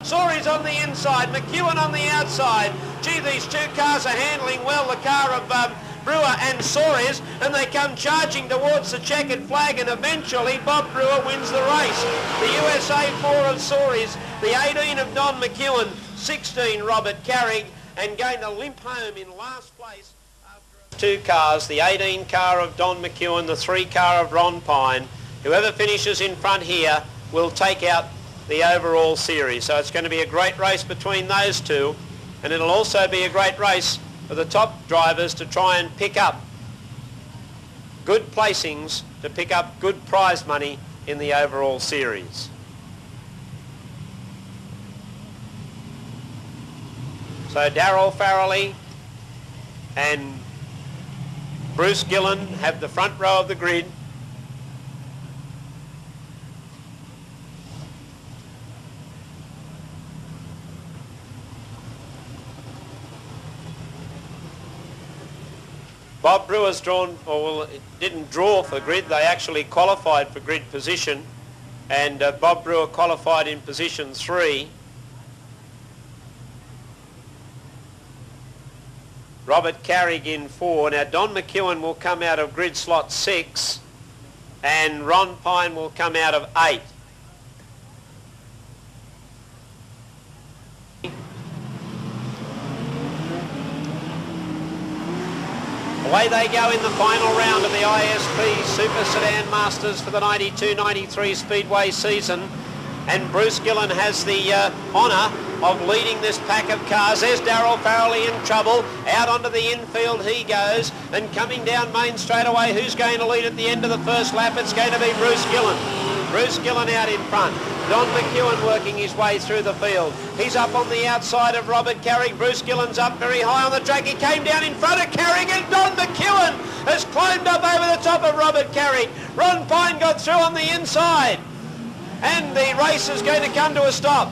Soares on the inside, McEwen on the outside. Gee, these two cars are handling well, the car of Brewer and Soares, and they come charging towards the checkered flag, and eventually Bob Brewer wins the race. The USA 4 of Soares, the 18 of Don McEwen, 16 Robert Carrig, and going to limp home in last place. Two cars, the 18 car of Don McEwen, the 3 car of Ron Pine. Whoever finishes in front here will take out the overall series. So it's going to be a great race between those two, and it'll also be a great race for the top drivers to try and pick up good placings, to pick up good prize money in the overall series. So Darryl Farrelly and Bruce Gillen have the front row of the grid. Bob Brewer's drawn, or well, it didn't draw for grid, they actually qualified for grid position, and Bob Brewer qualified in position 3. Robert Carrig in 4. Now Don McEwen will come out of grid slot 6, and Ron Pine will come out of 8. Away they go in the final round of the ISP Super Sedan Masters for the 92-93 Speedway season. And Bruce Gillen has the honour of leading this pack of cars. There's Darryl Farrelly in trouble. Out onto the infield he goes. And coming down main straight away, who's going to lead at the end of the first lap? It's going to be Bruce Gillen. Bruce Gillen out in front. Don McEwen working his way through the field. He's up on the outside of Robert Carrig. Bruce Gillen's up very high on the track. He came down in front of Carrig, and Don McEwen has climbed up over the top of Robert Carrig. Ron Pine got through on the inside. And the race is going to come to a stop.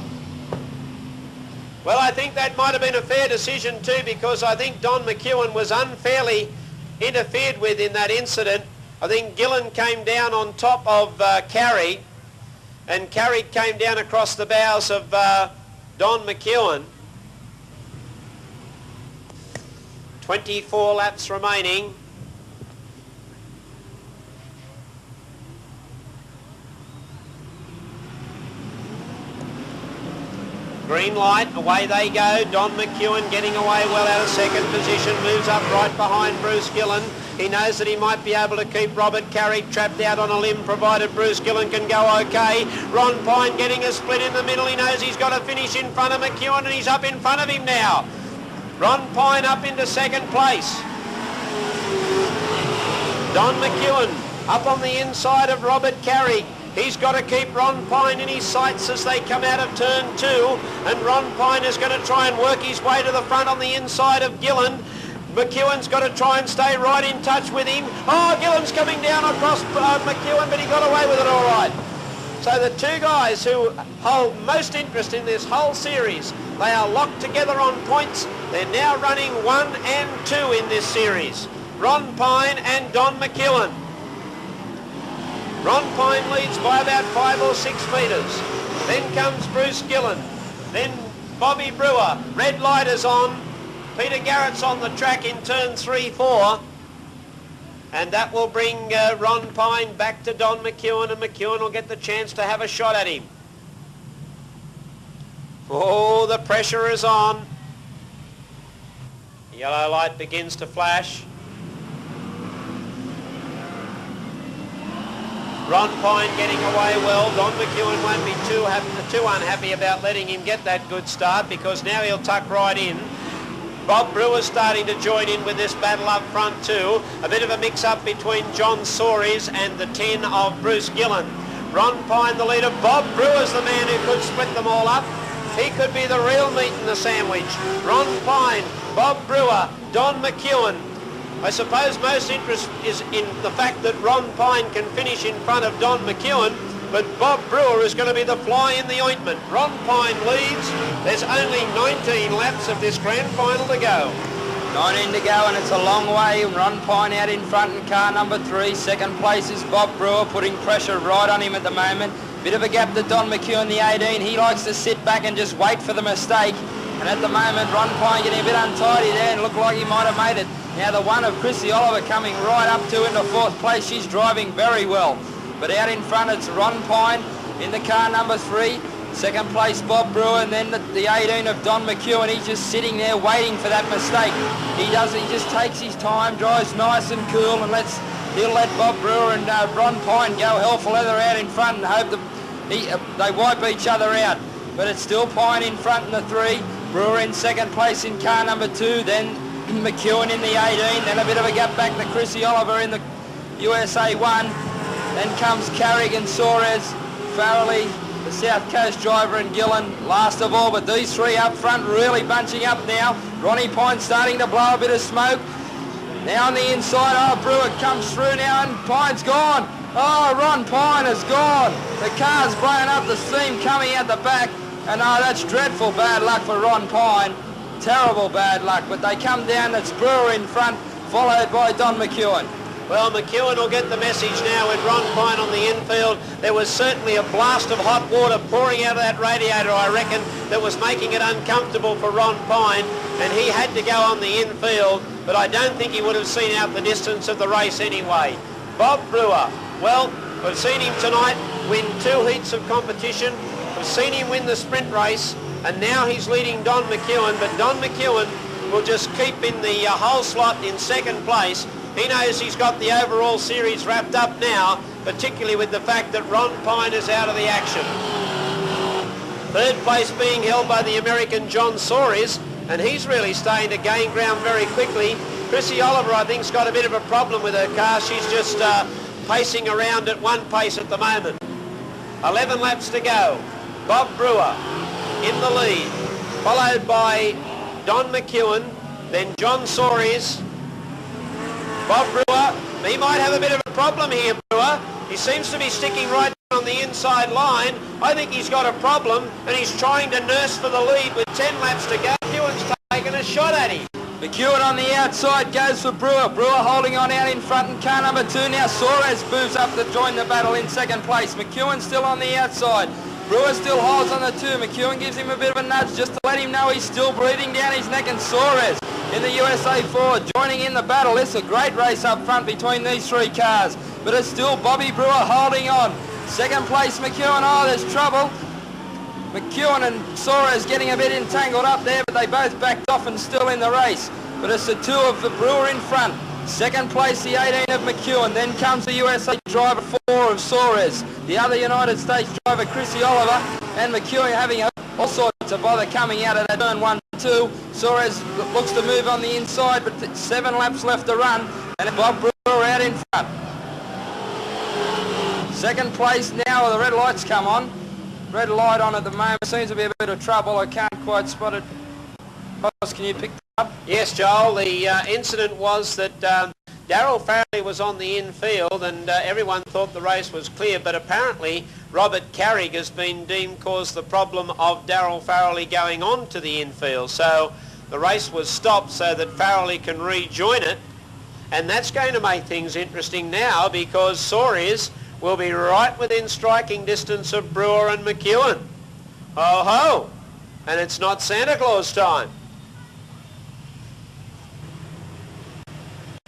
Well, I think that might have been a fair decision too, because I think Don McEwen was unfairly interfered with in that incident. I think Gillen came down on top of Carrig, and Carrig came down across the bows of Don McEwen. 24 laps remaining. Green light, away they go. Don McEwen getting away well out of second position, moves up right behind Bruce Gillen. He knows that he might be able to keep Robert Carrig trapped out on a limb, provided Bruce Gillen can go okay. Ron Pine getting a split in the middle. He knows he's got to finish in front of McEwen, and he's up in front of him now. Ron Pine up into second place. Don McEwen up on the inside of Robert Carrig. He's got to keep Ron Pine in his sights as they come out of turn 2, and Ron Pine is going to try and work his way to the front on the inside of Gillen. McEwen's got to try and stay right in touch with him. Oh, Gillen's coming down across McEwen, but he got away with it all right. So the two guys who hold most interest in this whole series, they are locked together on points. They're now running 1 and 2 in this series. Ron Pine and Don McEwen. Ron Pine leads by about 5 or 6 metres. Then comes Bruce Gillen. Then Bobby Brewer. Red light is on. Peter Garrett's on the track in turn 3-4. And that will bring Ron Pine back to Don McEwen, and McEwen will get the chance to have a shot at him. Oh, the pressure is on. The yellow light begins to flash. Ron Pine getting away well. Don McEwen won't be too unhappy about letting him get that good start, because now he'll tuck right in. Bob Brewer's starting to join in with this battle up front too. A bit of a mix-up between John Soares and the 10 of Bruce Gillen. Ron Pine the leader. Bob Brewer's the man who could split them all up. He could be the real meat in the sandwich. Ron Pine, Bob Brewer, Don McEwen. I suppose most interest is in the fact that Ron Pine can finish in front of Don McEwen, but Bob Brewer is going to be the fly in the ointment. Ron Pine leads. There's only 19 laps of this grand final to go. 19 to go, and it's a long way. Ron Pine out in front in car number 3. Second place is Bob Brewer, putting pressure right on him at the moment. Bit of a gap to Don McEwen, the 18. He likes to sit back and just wait for the mistake. And at the moment, Ron Pine getting a bit untidy there and looked like he might have made it. Now the one of Chrissy Oliver coming right up to into 4th place. She's driving very well. But out in front, it's Ron Pine in the car number 3. Second place, Bob Brewer, and then the 18 of Don McEwen. He's just sitting there waiting for that mistake. He just takes his time, drives nice and cool, and he'll let Bob Brewer and Ron Pine go hell for leather out in front and hope they wipe each other out. But it's still Pine in front in the 3, Brewer in second place in car number 2, then McEwen in the 18, then a bit of a gap back to Chrissy Oliver in the USA 1. Then comes Carrigan, Soares, Farrelly, the South Coast driver, and Gillen last of all. But these 3 up front really bunching up now. Ronnie Pine starting to blow a bit of smoke. Now on the inside, Brewer comes through now, and Pine's gone. Ron Pine is gone. The car's blowing up, the steam coming out the back. And that's dreadful bad luck for Ron Pine. Terrible bad luck. But they come down, it's Brewer in front, followed by Don McEwen. Well, McEwen will get the message now with Ron Pine on the infield. There was certainly a blast of hot water pouring out of that radiator, I reckon, that was making it uncomfortable for Ron Pine, and he had to go on the infield, but I don't think he would have seen out the distance of the race anyway. Bob Brewer, well, we've seen him tonight win 2 heats of competition. We've seen him win the sprint race, and now he's leading Don McEwen, but Don McEwen will just keep in the whole slot in second place. He knows he's got the overall series wrapped up now, particularly with the fact that Ron Pine is out of the action. Third place being held by the American John Soares, and he's really starting to gain ground very quickly. Chrissy Oliver, I think, has got a bit of a problem with her car. She's just pacing around at 1 pace at the moment. 11 laps to go. Bob Brewer in the lead, followed by Don McEwen, then John Soares. Bob Brewer, he might have a bit of a problem here, Brewer. He seems to be sticking right on the inside line. I think he's got a problem, and he's trying to nurse for the lead with 10 laps to go. McEwen's taking a shot at him. McEwen on the outside goes for Brewer. Brewer holding on out in front in car number 2. Now Soares moves up to join the battle in second place. McEwen still on the outside. Brewer still holds on the 2. McEwen gives him a bit of a nudge just to let him know he's still breathing down his neck, and Soares in the USA 4 joining in the battle. It's a great race up front between these 3 cars, but it's still Bobby Brewer holding on. Second place McEwen, there's trouble. McEwen and Soares getting a bit entangled up there, but they both backed off and still in the race. But it's the 2 of the Brewer in front. Second place, the 18 of McEwen. Then comes the USA driver 4 of Soares. The other United States driver, Chrissy Oliver, and McEwen having all sorts of bother coming out of that turn 1-2. Soares looks to move on the inside, but 7 laps left to run, and Bob Brewer out in front. Second place now, the red lights come on. Red light on at the moment. Seems to be a bit of trouble. I can't quite spot it. Can you pick that up? Yes, Joel. The incident was that Darryl Farrelly was on the infield, and everyone thought the race was clear, but apparently Robert Carrick has been deemed caused the problem of Darryl Farrelly going on to the infield. So the race was stopped so that Farrelly can rejoin it, and that's going to make things interesting now, because Soares will be right within striking distance of Brewer and McEwen. Ho ho! And it's not Santa Claus time.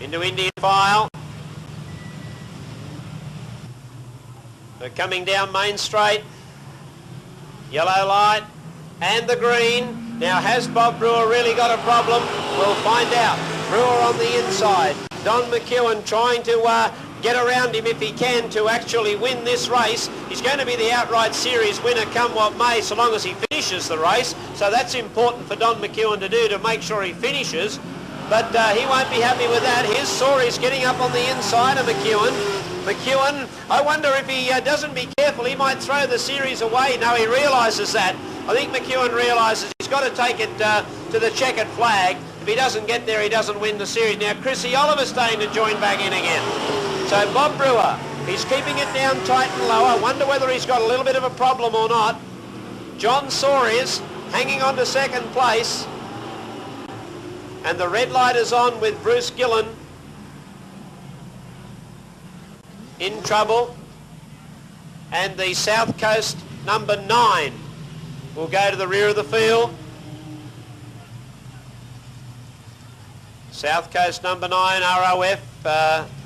Into Indian file. They're coming down Main Straight. Yellow light and the green. Now, has Bob Brewer really got a problem? We'll find out. Brewer on the inside. Don McEwen trying to get around him if he can to actually win this race. He's going to be the outright series winner come what may, so long as he finishes the race. So that's important for Don McEwen to do, to make sure he finishes. But he won't be happy with that. Here's Soares getting up on the inside of McEwen. McEwen, I wonder if he doesn't be careful, he might throw the series away. No, he realises that. I think McEwen realises he's got to take it to the checkered flag. If he doesn't get there, he doesn't win the series. Now, Chrissy Oliver's starting to join back in again. So Bob Brewer, he's keeping it down tight and low. I wonder whether he's got a little bit of a problem or not. John Soares hanging on to second place. And the red light is on with Bruce Gillen in trouble. And the South Coast number 9 will go to the rear of the field. South Coast number 9, ROF,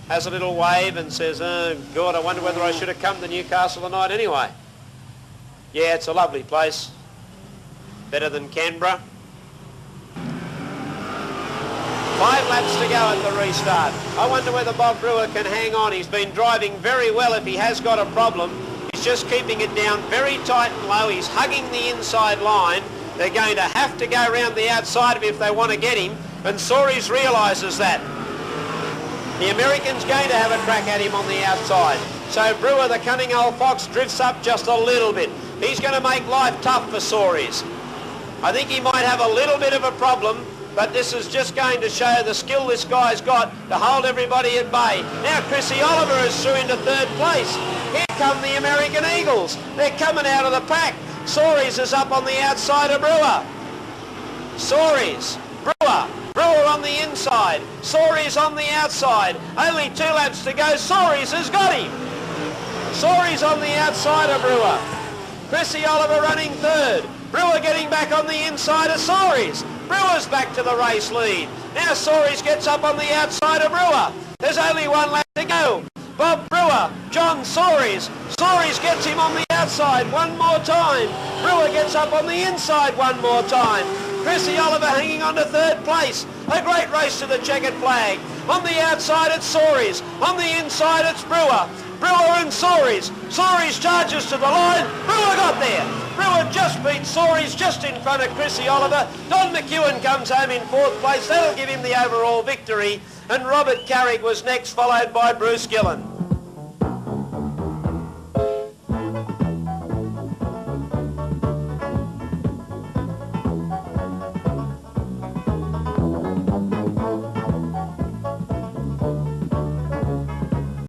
has a little wave and says, oh God, I wonder whether I should have come to Newcastle tonight anyway. Yeah, it's a lovely place. Better than Canberra. 5 laps to go at the restart. I wonder whether Bob Brewer can hang on. He's been driving very well if he has got a problem. He's just keeping it down very tight and low. He's hugging the inside line. They're going to have to go around the outside of him if they want to get him. And Soares realises that. The American's going to have a crack at him on the outside. So Brewer, the cunning old fox, drifts up just a little bit. He's going to make life tough for Soares. I think he might have a little bit of a problem, but this is just going to show the skill this guy's got to hold everybody at bay. Now Chrissy Oliver is through into 3rd place. Here come the American Eagles. They're coming out of the pack. Soares is up on the outside of Brewer. Soares, Brewer. Brewer on the inside, Soares on the outside. Only 2 laps to go. Soares has got him. Soares on the outside of Brewer. Chrissy Oliver running 3rd. Brewer getting back on the inside of Soares. Brewer's back to the race lead. Now Soares gets up on the outside of Brewer. There's only 1 lap to go. Bob Brewer, John Soares. Soares gets him on the outside one more time. Brewer gets up on the inside one more time. Chrissy Oliver hanging on to 3rd place. A great race to the checkered flag. On the outside it's Soares. On the inside it's Brewer. Brewer and Soares. Soares charges to the line. Brewer got there. Brewer just beat Soares just in front of Chrissy Oliver. Don McEwen comes home in 4th place. That'll give him the overall victory. And Robert Carrick was next, followed by Bruce Gillen.